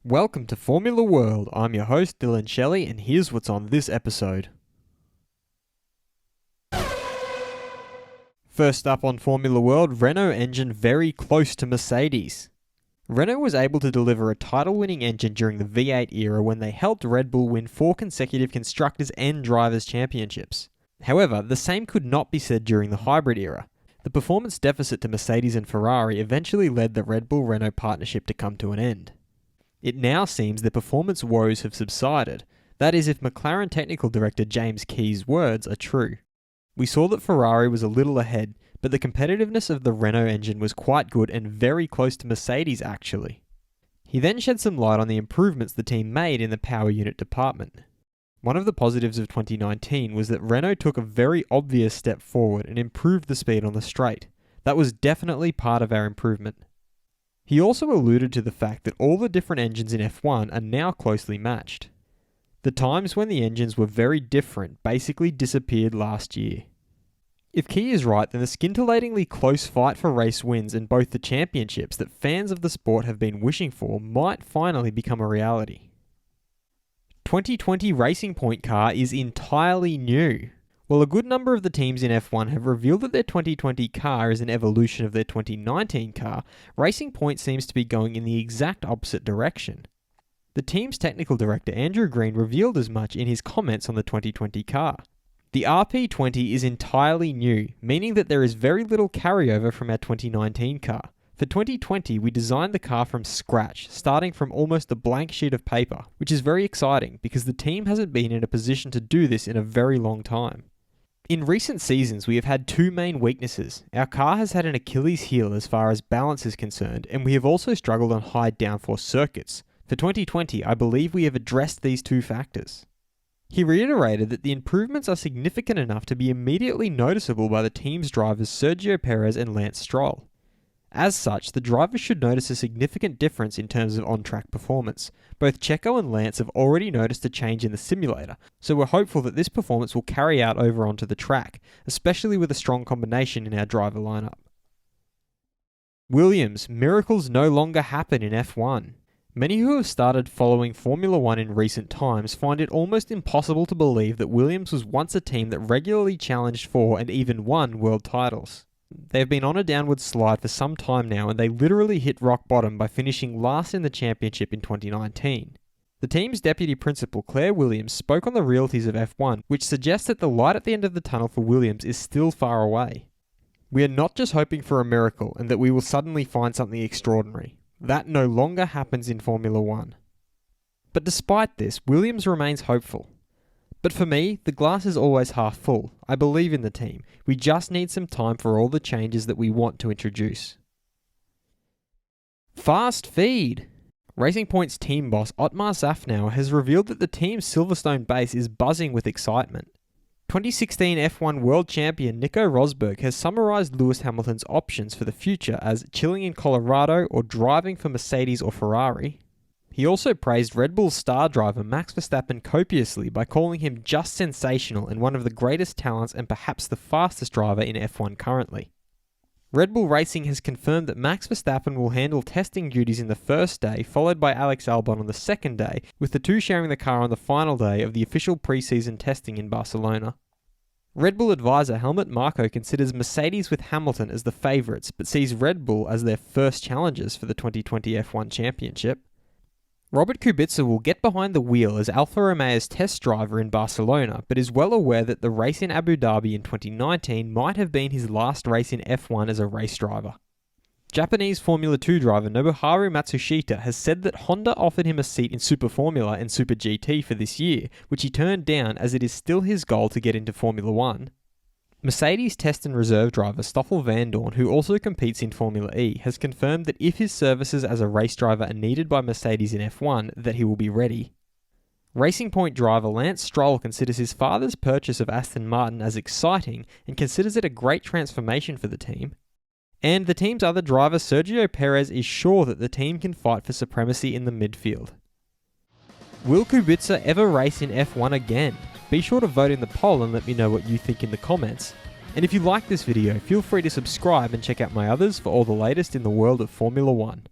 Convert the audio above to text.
Welcome to Formula World. I'm your host Dylan Shelley, and here's what's on this episode. First up on Formula World, Renault engine very close to Mercedes. Renault was able to deliver a title-winning engine during the V8 era when they helped Red Bull win 4 consecutive constructors and drivers' championships. However, the same could not be said during the hybrid era. The performance deficit to Mercedes and Ferrari eventually led the Red Bull-Renault partnership to come to an end. It now seems the performance woes have subsided. That is, if McLaren technical director James Key's words are true. We saw that Ferrari was a little ahead, but the competitiveness of the Renault engine was quite good and very close to Mercedes actually. He then shed some light on the improvements the team made in the power unit department. One of the positives of 2019 was that Renault took a very obvious step forward and improved the speed on the straight. That was definitely part of our improvement. He also alluded to the fact that all the different engines in F1 are now closely matched. The times when the engines were very different basically disappeared last year. If Key is right, then the scintillatingly close fight for race wins in both the championships that fans of the sport have been wishing for might finally become a reality. 2020 Racing Point car is entirely new. While a good number of the teams in F1 have revealed that their 2020 car is an evolution of their 2019 car, Racing Point seems to be going in the exact opposite direction. The team's technical director Andrew Green revealed as much in his comments on the 2020 car. The RP20 is entirely new, meaning that there is very little carryover from our 2019 car. For 2020, we designed the car from scratch, starting from almost a blank sheet of paper, which is very exciting because the team hasn't been in a position to do this in a very long time. In recent seasons, we have had two main weaknesses. Our car has had an Achilles heel as far as balance is concerned, and we have also struggled on high downforce circuits. For 2020, I believe we have addressed these two factors. He reiterated that the improvements are significant enough to be immediately noticeable by the team's drivers Sergio Perez and Lance Stroll. As such, the drivers should notice a significant difference in terms of on-track performance. Both Checo and Lance have already noticed a change in the simulator, so we're hopeful that this performance will carry out over onto the track, especially with a strong combination in our driver lineup. Williams, miracles no longer happen in F1. Many who have started following Formula 1 in recent times find it almost impossible to believe that Williams was once a team that regularly challenged for and even won world titles. They have been on a downward slide for some time now, and they literally hit rock bottom by finishing last in the championship in 2019. The team's deputy principal Claire Williams spoke on the realities of F1, which suggests that the light at the end of the tunnel for Williams is still far away. We are not just hoping for a miracle and that we will suddenly find something extraordinary. That no longer happens in Formula 1. But despite this, Williams remains hopeful. But for me, the glass is always half full. I believe in the team. We just need some time for all the changes that we want to introduce. Fast feed! Racing Point's team boss Otmar Szafnauer has revealed that the team's Silverstone base is buzzing with excitement. 2016 F1 World Champion Nico Rosberg has summarised Lewis Hamilton's options for the future as chilling in Colorado or driving for Mercedes or Ferrari. He also praised Red Bull's star driver Max Verstappen copiously by calling him just sensational and one of the greatest talents and perhaps the fastest driver in F1 currently. Red Bull Racing has confirmed that Max Verstappen will handle testing duties in the first day, followed by Alex Albon on the second day, with the two sharing the car on the final day of the official pre-season testing in Barcelona. Red Bull advisor Helmut Marko considers Mercedes with Hamilton as the favourites, but sees Red Bull as their first challengers for the 2020 F1 Championship. Robert Kubica will get behind the wheel as Alfa Romeo's test driver in Barcelona, but is well aware that the race in Abu Dhabi in 2019 might have been his last race in F1 as a race driver. Japanese Formula 2 driver Nobuharu Matsushita has said that Honda offered him a seat in Super Formula and Super GT for this year, which he turned down as it is still his goal to get into Formula 1. Mercedes test and reserve driver Stoffel Vandoorne, who also competes in Formula E, has confirmed that if his services as a race driver are needed by Mercedes in F1, that he will be ready. Racing Point driver Lance Stroll considers his father's purchase of Aston Martin as exciting and considers it a great transformation for the team. And the team's other driver Sergio Perez is sure that the team can fight for supremacy in the midfield. Will Kubica ever race in F1 again? Be sure to vote in the poll and let me know what you think in the comments. And if you like this video, feel free to subscribe and check out my others for all the latest in the world of Formula 1.